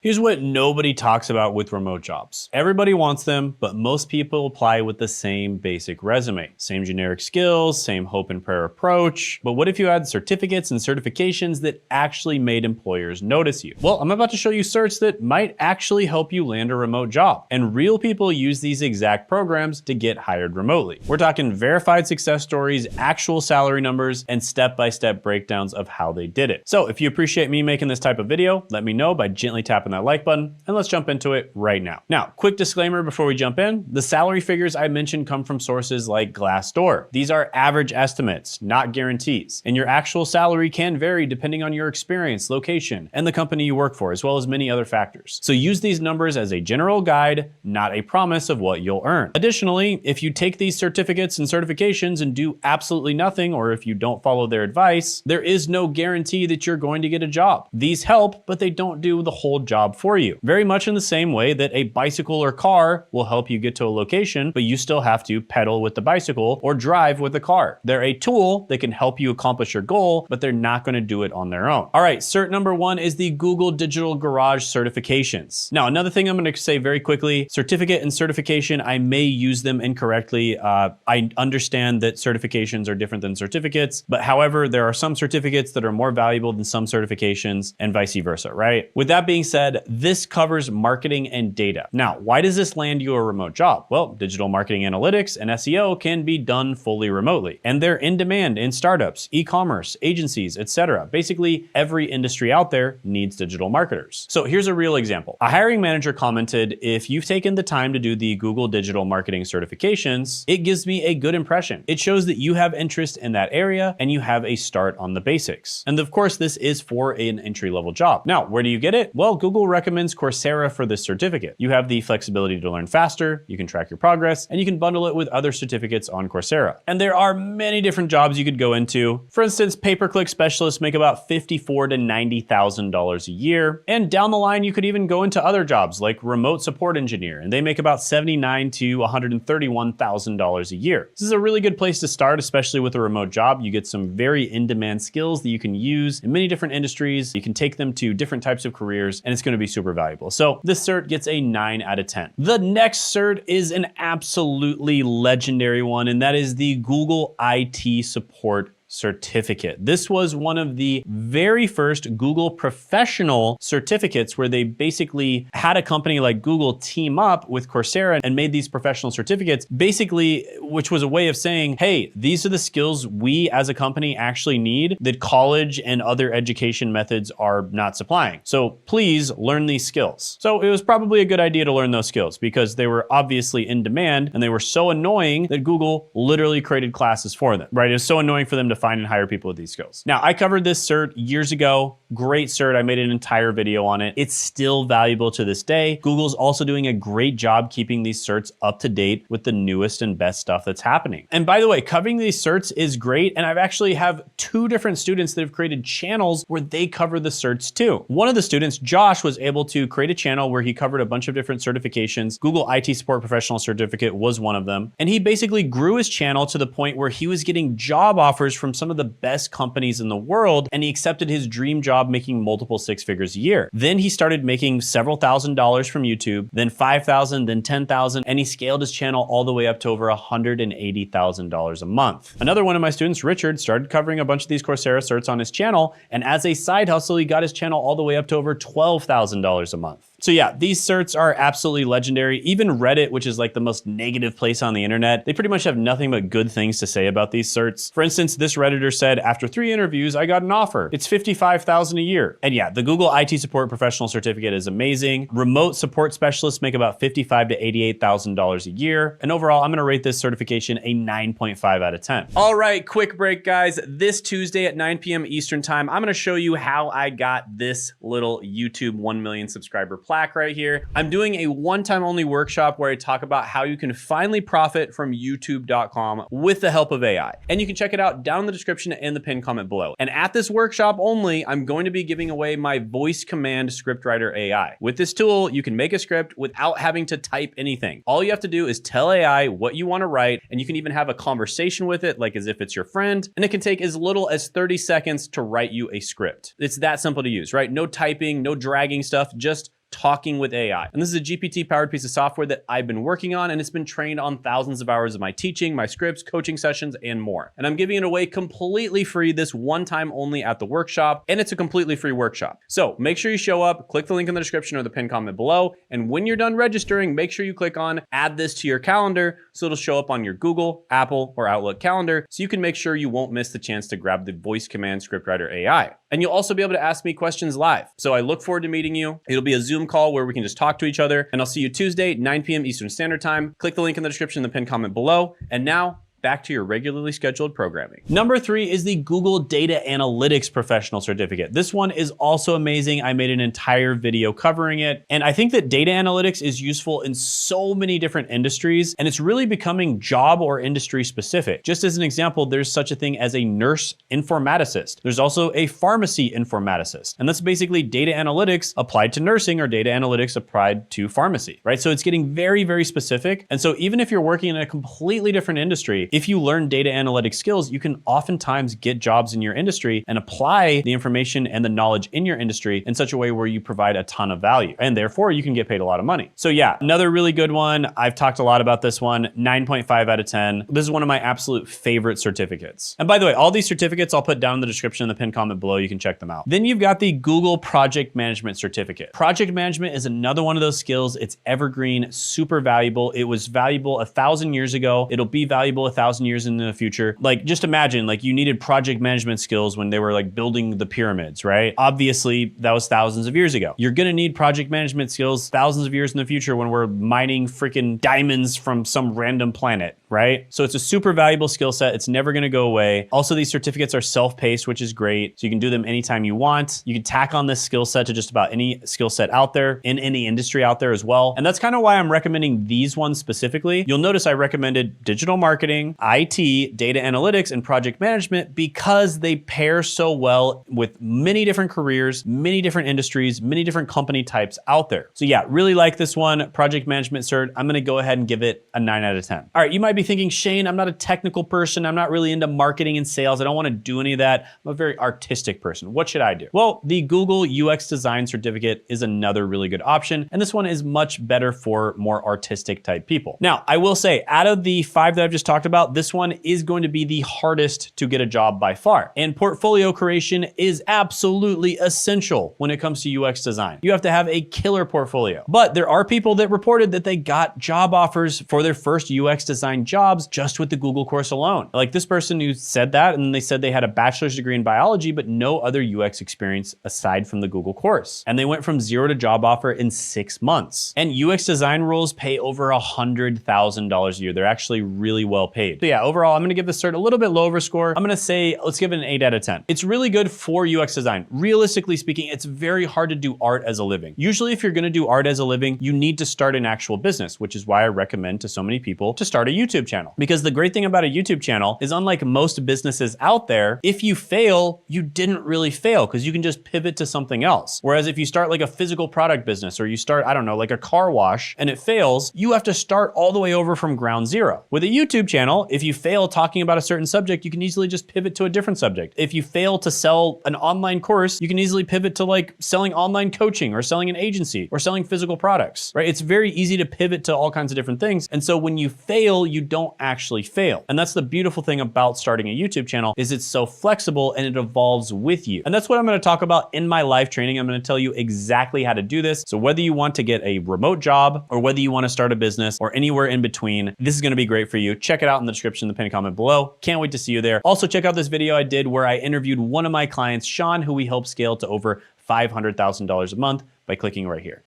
Here's what nobody talks about with remote jobs. Everybody wants them, but most people apply with the same basic resume. Same generic skills, same hope and prayer approach. But what if you had certificates and certifications that actually made employers notice you? Well, I'm about to show you certs that might actually help you land a remote job. And real people use these exact programs to get hired remotely. We're talking verified success stories, actual salary numbers, and step-by-step breakdowns of how they did it. So if you appreciate me making this type of video, let me know by gently tapping that like button, and let's jump into it right now. Now, quick disclaimer before we jump in, the salary figures I mentioned come from sources like Glassdoor. These are average estimates, not guarantees, and your actual salary can vary depending on your experience, location, and the company you work for, as well as many other factors. So use these numbers as a general guide, not a promise of what you'll earn. Additionally, if you take these certificates and certifications and do absolutely nothing, or if you don't follow their advice, there is no guarantee that you're going to get a job. These help, but they don't do the whole job for you. Very much in the same way that a bicycle or car will help you get to a location, but you still have to pedal with the bicycle or drive with the car. They're a tool that can help you accomplish your goal, but they're not going to do it on their own. All right, cert number one is the Google Digital Garage certifications. Now, another thing I'm going to say very quickly, certificate and certification, I may use them incorrectly. I understand that certifications are different than certificates, but however, there are some certificates that are more valuable than some certifications and vice versa, right? With that being said, this covers marketing and data. Now, why does this land you a remote job? Well, digital marketing analytics and SEO can be done fully remotely, and they're in demand in startups, e-commerce, agencies, etc. Basically, every industry out there needs digital marketers. So here's a real example. A hiring manager commented, if you've taken the time to do the Google Digital Marketing certifications, it gives me a good impression. It shows that you have interest in that area and you have a start on the basics. And of course, this is for an entry-level job. Now, where do you get it? Well, Google recommends Coursera for this certificate. You have the flexibility to learn faster, you can track your progress, and you can bundle it with other certificates on Coursera. And there are many different jobs you could go into. For instance, pay-per-click specialists make about $54,000 to $90,000 a year. And down the line, you could even go into other jobs like remote support engineer, and they make about $79,000 to $131,000 a year. This is a really good place to start, especially with a remote job. You get some very in-demand skills that you can use in many different industries. You can take them to different types of careers, and it's going to be super valuable. So this cert gets a 9 out of 10. The next cert is an absolutely legendary one, and that is the Google IT Support certificate. This was one of the very first Google professional certificates where they basically had a company like Google team up with Coursera and made these professional certificates, basically, which was a way of saying, hey, these are the skills we as a company actually need that college and other education methods are not supplying. So please learn these skills. So it was probably a good idea to learn those skills because they were obviously in demand and they were so annoying that Google literally created classes for them, right? It was so annoying for them to find and hire people with these skills. Now, I covered this cert years ago. Great cert. I made an entire video on it. It's still valuable to this day. Google's also doing a great job keeping these certs up to date with the newest and best stuff that's happening. And by the way, covering these certs is great. And I've actually have 2 different students that have created channels where they cover the certs too. One of the students, Josh, was able to create a channel where he covered a bunch of different certifications. Google IT Support Professional Certificate was one of them. And he basically grew his channel to the point where he was getting job offers from some of the best companies in the world, and he accepted his dream job making multiple 6 figures a year. Then he started making several $1,000s from YouTube, then $5,000, then $10,000, and he scaled his channel all the way up to over $180,000 a month. Another one of my students, Richard, started covering a bunch of these Coursera certs on his channel, and as a side hustle, he got his channel all the way up to over $12,000 a month. So yeah, these certs are absolutely legendary. Even Reddit, which is like the most negative place on the internet, they pretty much have nothing but good things to say about these certs. For instance, this Redditor said, after 3 interviews, I got an offer. It's $55,000 a year. And yeah, the Google IT Support Professional Certificate is amazing. Remote support specialists make about $55,000 to $88,000 a year. And overall, I'm gonna rate this certification a 9.5 out of 10. All right, quick break, guys. This Tuesday at 9 p.m. Eastern time, I'm gonna show you how I got this little YouTube 1 million subscriber plaque right here. I'm doing a one-time only workshop where I talk about how you can finally profit from youtube.com with the help of AI. And you can check it out down in the description and the pinned comment below. And at this workshop only, I'm going to be giving away my voice command scriptwriter AI. With this tool, you can make a script without having to type anything. All you have to do is tell AI what you want to write, and you can even have a conversation with it, like as if it's your friend, and it can take as little as 30 seconds to write you a script. It's that simple to use, right? No typing, no dragging stuff, just talking with AI. And this is a GPT-powered piece of software that I've been working on, and it's been trained on thousands of hours of my teaching, my scripts, coaching sessions, and more. And I'm giving it away completely free this one time only at the workshop, and it's a completely free workshop. So make sure you show up, click the link in the description or the pinned comment below, and when you're done registering, make sure you click on add this to your calendar so it'll show up on your Google, Apple, or Outlook calendar so you can make sure you won't miss the chance to grab the voice command scriptwriter AI. And you'll also be able to ask me questions live. So I look forward to meeting you. It'll be a Zoom call where we can just talk to each other, and I'll see you Tuesday, 9 p.m. Eastern Standard Time. Click the link in the description and the pinned comment below. And now, back to your regularly scheduled programming. Number 3 is the Google Data Analytics Professional Certificate. This one is also amazing. I made an entire video covering it. And I think that data analytics is useful in so many different industries, and it's really becoming job or industry specific. Just as an example, there's such a thing as a nurse informaticist. There's also a pharmacy informaticist. And that's basically data analytics applied to nursing or data analytics applied to pharmacy, right? So it's getting very, very specific. And so even if you're working in a completely different industry, if you learn data analytics skills, you can oftentimes get jobs in your industry and apply the information and the knowledge in your industry in such a way where you provide a ton of value. And therefore, you can get paid a lot of money. So yeah, another really good one. I've talked a lot about this one, 9.5 out of 10. This is one of my absolute favorite certificates. And by the way, all these certificates I'll put down in the description in the pinned comment below. You can check them out. Then you've got the Google Project Management Certificate. Project management is another one of those skills. It's evergreen, super valuable. It was valuable 1,000 years ago. It'll be valuable 1,000 years in the future. Like, just imagine, like, you needed project management skills when they were like building the pyramids, right? Obviously, that was thousands of years ago. You're gonna need project management skills thousands of years in the future when we're mining freaking diamonds from some random planet, right? So it's a super valuable skill set. It's never gonna go away. Also, these certificates are self-paced, which is great. So you can do them anytime you want. You can tack on this skill set to just about any skill set out there in any industry out there as well. And that's kind of why I'm recommending these ones specifically. You'll notice I recommended digital marketing, IT, data analytics, and project management because they pair so well with many different careers, many different industries, many different company types out there. So yeah, really like this one, project management cert. I'm gonna go ahead and give it a 9 out of 10. All right, you might be thinking, Shane, I'm not a technical person. I'm not really into marketing and sales. I don't wanna do any of that. I'm a very artistic person. What should I do? Well, the Google UX Design Certificate is another really good option. And this one is much better for more artistic type people. Now, I will say, out of the 5 that I've just talked about, this one is going to be the hardest to get a job by far. And portfolio creation is absolutely essential when it comes to UX design. You have to have a killer portfolio. But there are people that reported that they got job offers for their first UX design jobs just with the Google course alone. Like this person who said that, and they said they had a bachelor's degree in biology, but no other UX experience aside from the Google course. And they went from 0 to job offer in 6 months. And UX design roles pay over $100,000 a year. They're actually really well paid. So yeah, overall, I'm gonna give this cert a little bit lower score. I'm gonna say, let's give it an 8 out of 10. It's really good for UX design. Realistically speaking, it's very hard to do art as a living. Usually if you're gonna do art as a living, you need to start an actual business, which is why I recommend to so many people to start a YouTube channel. Because the great thing about a YouTube channel is, unlike most businesses out there, if you fail, you didn't really fail because you can just pivot to something else. Whereas if you start like a physical product business, or you start, I don't know, like a car wash and it fails, you have to start all the way over from ground zero. With a YouTube channel, if you fail talking about a certain subject, you can easily just pivot to a different subject. If you fail to sell an online course, you can easily pivot to like selling online coaching or selling an agency or selling physical products, right? It's very easy to pivot to all kinds of different things. And so when you fail, you don't actually fail. And that's the beautiful thing about starting a YouTube channel, is it's so flexible and it evolves with you. And that's what I'm gonna talk about in my live training. I'm gonna tell you exactly how to do this. So whether you want to get a remote job or whether you wanna start a business or anywhere in between, this is gonna be great for you. Check it out in the description, the pinned comment below. Can't wait to see you there. Also check out this video I did where I interviewed one of my clients, Sean, who we helped scale to over $500,000 a month by clicking right here.